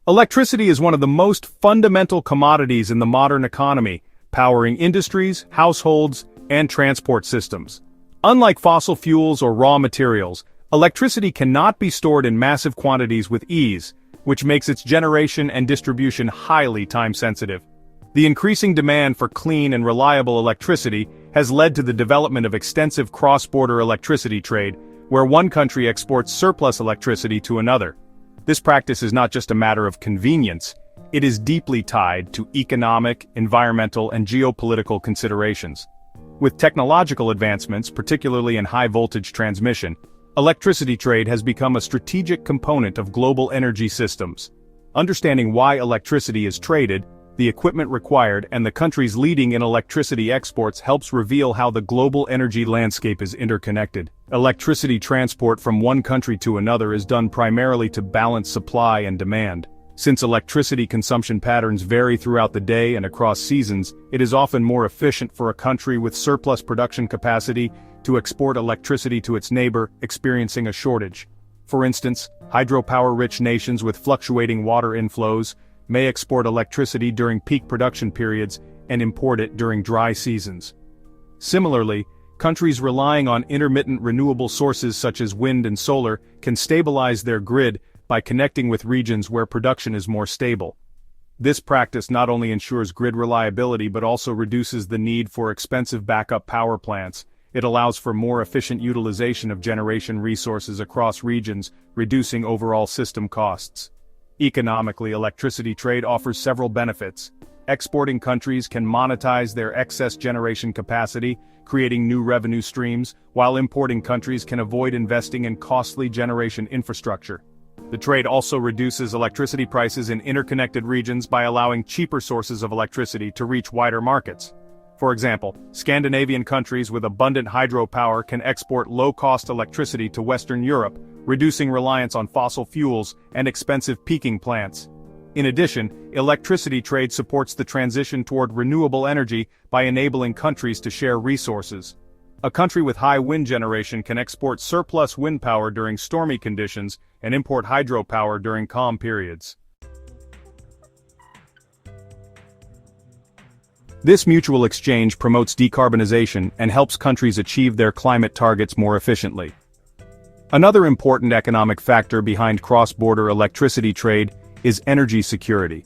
Electricity is one of the most fundamental commodities in the modern economy, powering industries, households, and transport systems. Unlike fossil fuels or raw materials, electricity cannot be stored in massive quantities with ease, which makes its generation and distribution highly time-sensitive. The increasing demand for clean and reliable electricity has led to the development of extensive cross-border electricity trade, where one country exports surplus electricity to another. This practice is not just a matter of convenience, it is deeply tied to economic, environmental, and geopolitical considerations. With technological advancements, particularly in high-voltage transmission, electricity trade has become a strategic component of global energy systems. Understanding why electricity is traded, the equipment required, and the countries leading in electricity exports helps reveal how the global energy landscape is interconnected. Electricity transport from one country to another is done primarily to balance supply and demand. Since electricity consumption patterns vary throughout the day and across seasons, it is often more efficient for a country with surplus production capacity to export electricity to its neighbor experiencing a shortage. For instance, hydropower-rich nations with fluctuating water inflows may export electricity during peak production periods and import it during dry seasons. Similarly, countries relying on intermittent renewable sources such as wind and solar can stabilize their grid by connecting with regions where production is more stable. This practice not only ensures grid reliability but also reduces the need for expensive backup power plants. It allows for more efficient utilization of generation resources across regions, reducing overall system costs. Economically, electricity trade offers several benefits. Exporting countries can monetize their excess generation capacity, creating new revenue streams, while importing countries can avoid investing in costly generation infrastructure. The trade also reduces electricity prices in interconnected regions by allowing cheaper sources of electricity to reach wider markets. For example, Scandinavian countries with abundant hydropower can export low-cost electricity to Western Europe, reducing reliance on fossil fuels and expensive peaking plants. In addition, electricity trade supports the transition toward renewable energy by enabling countries to share resources. A country with high wind generation can export surplus wind power during stormy conditions and import hydropower during calm periods. This mutual exchange promotes decarbonization and helps countries achieve their climate targets more efficiently. Another important economic factor behind cross-border electricity trade is energy security.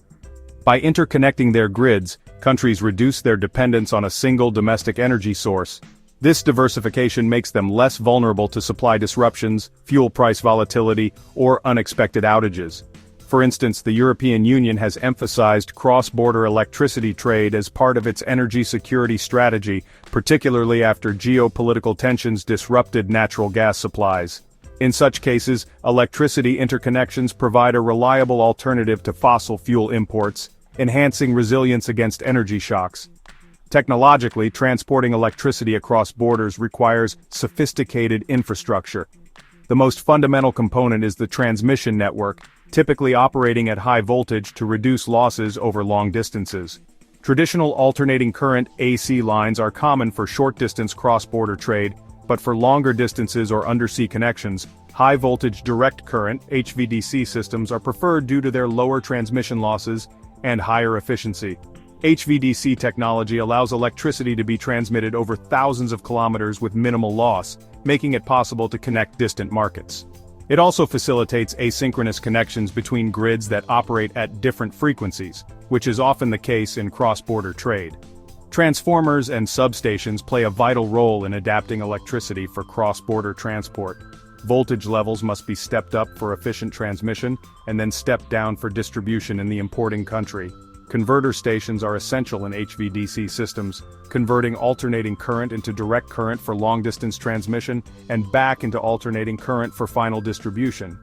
By interconnecting their grids, countries reduce their dependence on a single domestic energy source. This diversification makes them less vulnerable to supply disruptions, fuel price volatility, or unexpected outages. For instance, the European Union has emphasized cross-border electricity trade as part of its energy security strategy, particularly after geopolitical tensions disrupted natural gas supplies. In such cases, electricity interconnections provide a reliable alternative to fossil fuel imports, enhancing resilience against energy shocks. Technologically, transporting electricity across borders requires sophisticated infrastructure. The most fundamental component is the transmission network, typically operating at high voltage to reduce losses over long distances. Traditional alternating current AC lines are common for short-distance cross-border trade, but for longer distances or undersea connections, high-voltage direct current (HVDC) systems are preferred due to their lower transmission losses and higher efficiency. HVDC technology allows electricity to be transmitted over thousands of kilometers with minimal loss, making it possible to connect distant markets. It also facilitates asynchronous connections between grids that operate at different frequencies, which is often the case in cross-border trade. Transformers and substations play a vital role in adapting electricity for cross-border transport. Voltage levels must be stepped up for efficient transmission, and then stepped down for distribution in the importing country. Converter stations are essential in HVDC systems, converting alternating current into direct current for long-distance transmission, and back into alternating current for final distribution.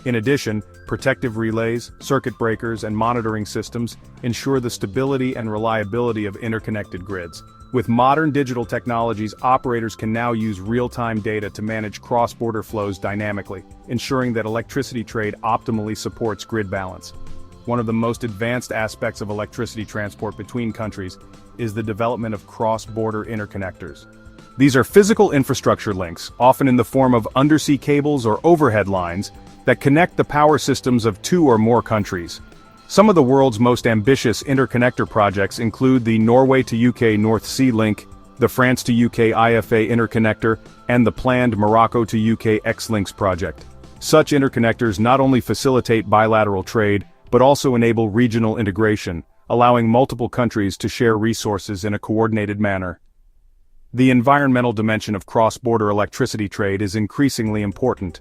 In addition, protective relays, circuit breakers, and monitoring systems ensure the stability and reliability of interconnected grids. With modern digital technologies, operators can now use real-time data to manage cross-border flows dynamically, ensuring that electricity trade optimally supports grid balance. One of the most advanced aspects of electricity transport between countries is the development of cross-border interconnectors. These are physical infrastructure links, often in the form of undersea cables or overhead lines, that connect the power systems of two or more countries. Some of the world's most ambitious interconnector projects include the Norway to UK North Sea Link, the France to UK IFA interconnector, and the planned Morocco to UK X-Links project. Such interconnectors not only facilitate bilateral trade, but also enable regional integration, allowing multiple countries to share resources in a coordinated manner. The environmental dimension of cross-border electricity trade is increasingly important.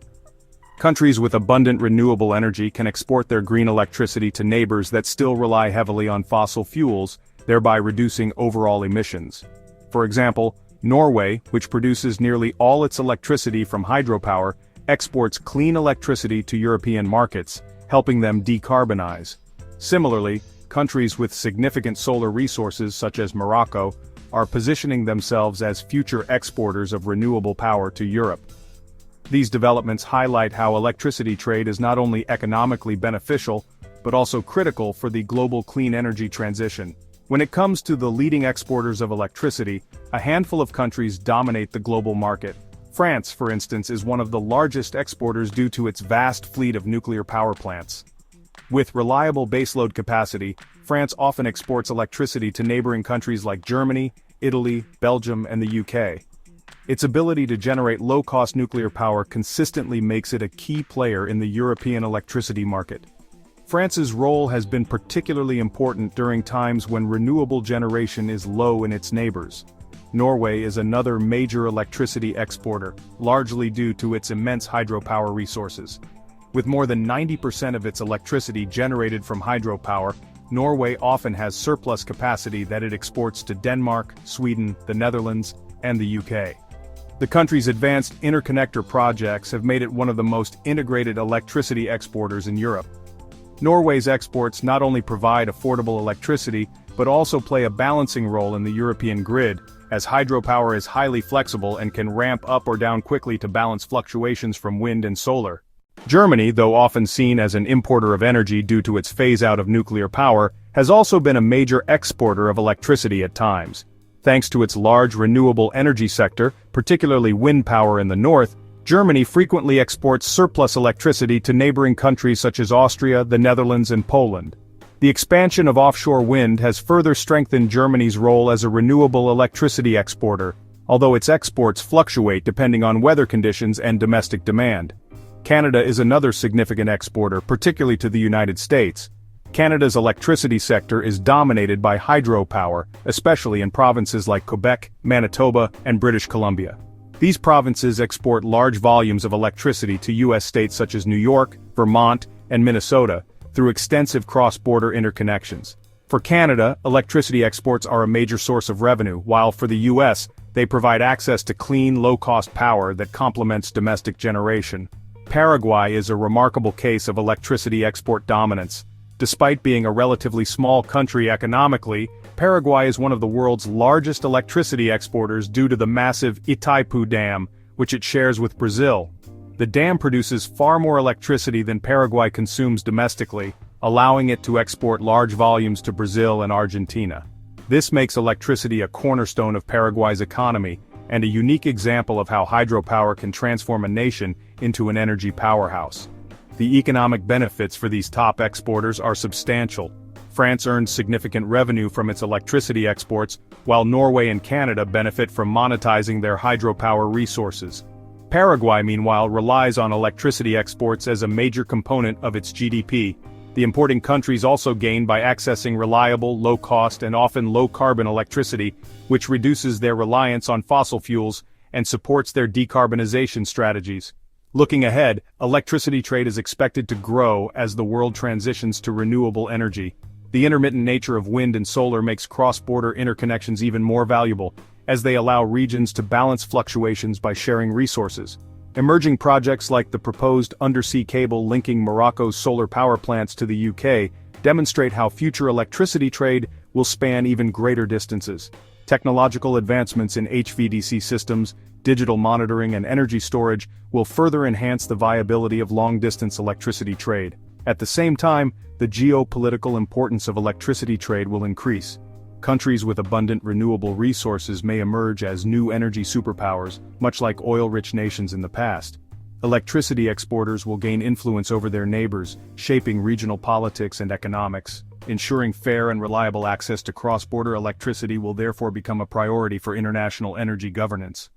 Countries with abundant renewable energy can export their green electricity to neighbors that still rely heavily on fossil fuels, thereby reducing overall emissions. For example, Norway, which produces nearly all its electricity from hydropower, exports clean electricity to European markets, helping them decarbonize. Similarly, countries with significant solar resources such as Morocco are positioning themselves as future exporters of renewable power to Europe. These developments highlight how electricity trade is not only economically beneficial, but also critical for the global clean energy transition. When it comes to the leading exporters of electricity, a handful of countries dominate the global market. France, for instance, is one of the largest exporters due to its vast fleet of nuclear power plants. With reliable baseload capacity, France often exports electricity to neighboring countries like Germany, Italy, Belgium, and the UK. Its ability to generate low-cost nuclear power consistently makes it a key player in the European electricity market. France's role has been particularly important during times when renewable generation is low in its neighbors. Norway is another major electricity exporter, largely due to its immense hydropower resources. With more than 90% of its electricity generated from hydropower, Norway often has surplus capacity that it exports to Denmark, Sweden, the Netherlands, and the UK. The country's advanced interconnector projects have made it one of the most integrated electricity exporters in Europe. Norway's exports not only provide affordable electricity, but also play a balancing role in the European grid, as hydropower is highly flexible and can ramp up or down quickly to balance fluctuations from wind and solar. Germany, though often seen as an importer of energy due to its phase-out of nuclear power, has also been a major exporter of electricity at times. Thanks to its large renewable energy sector, particularly wind power in the north, Germany frequently exports surplus electricity to neighboring countries such as Austria, the Netherlands, and Poland. The expansion of offshore wind has further strengthened Germany's role as a renewable electricity exporter, although its exports fluctuate depending on weather conditions and domestic demand. Canada is another significant exporter, particularly to the United States. Canada's electricity sector is dominated by hydropower, especially in provinces like Quebec, Manitoba, and British Columbia. These provinces export large volumes of electricity to U.S. states such as New York, Vermont, and Minnesota, through extensive cross-border interconnections. For Canada, electricity exports are a major source of revenue, while for the U.S., they provide access to clean, low-cost power that complements domestic generation. Paraguay is a remarkable case of electricity export dominance. Despite being a relatively small country economically, Paraguay is one of the world's largest electricity exporters due to the massive Itaipu Dam, which it shares with Brazil. The dam produces far more electricity than Paraguay consumes domestically, allowing it to export large volumes to Brazil and Argentina. This makes electricity a cornerstone of Paraguay's economy, and a unique example of how hydropower can transform a nation into an energy powerhouse. The economic benefits for these top exporters are substantial. France earns significant revenue from its electricity exports, while Norway and Canada benefit from monetizing their hydropower resources. Paraguay, meanwhile, relies on electricity exports as a major component of its GDP. The importing countries also gain by accessing reliable, low-cost, and often low-carbon electricity, which reduces their reliance on fossil fuels and supports their decarbonization strategies. Looking ahead, electricity trade is expected to grow as the world transitions to renewable energy. The intermittent nature of wind and solar makes cross-border interconnections even more valuable, as they allow regions to balance fluctuations by sharing resources. Emerging projects like the proposed undersea cable linking Morocco's solar power plants to the UK demonstrate how future electricity trade will span even greater distances. Technological advancements in HVDC systems, digital monitoring, and energy storage will further enhance the viability of long-distance electricity trade. At the same time, the geopolitical importance of electricity trade will increase. Countries with abundant renewable resources may emerge as new energy superpowers, much like oil-rich nations in the past. Electricity exporters will gain influence over their neighbors, shaping regional politics and economics. Ensuring fair and reliable access to cross-border electricity will therefore become a priority for international energy governance.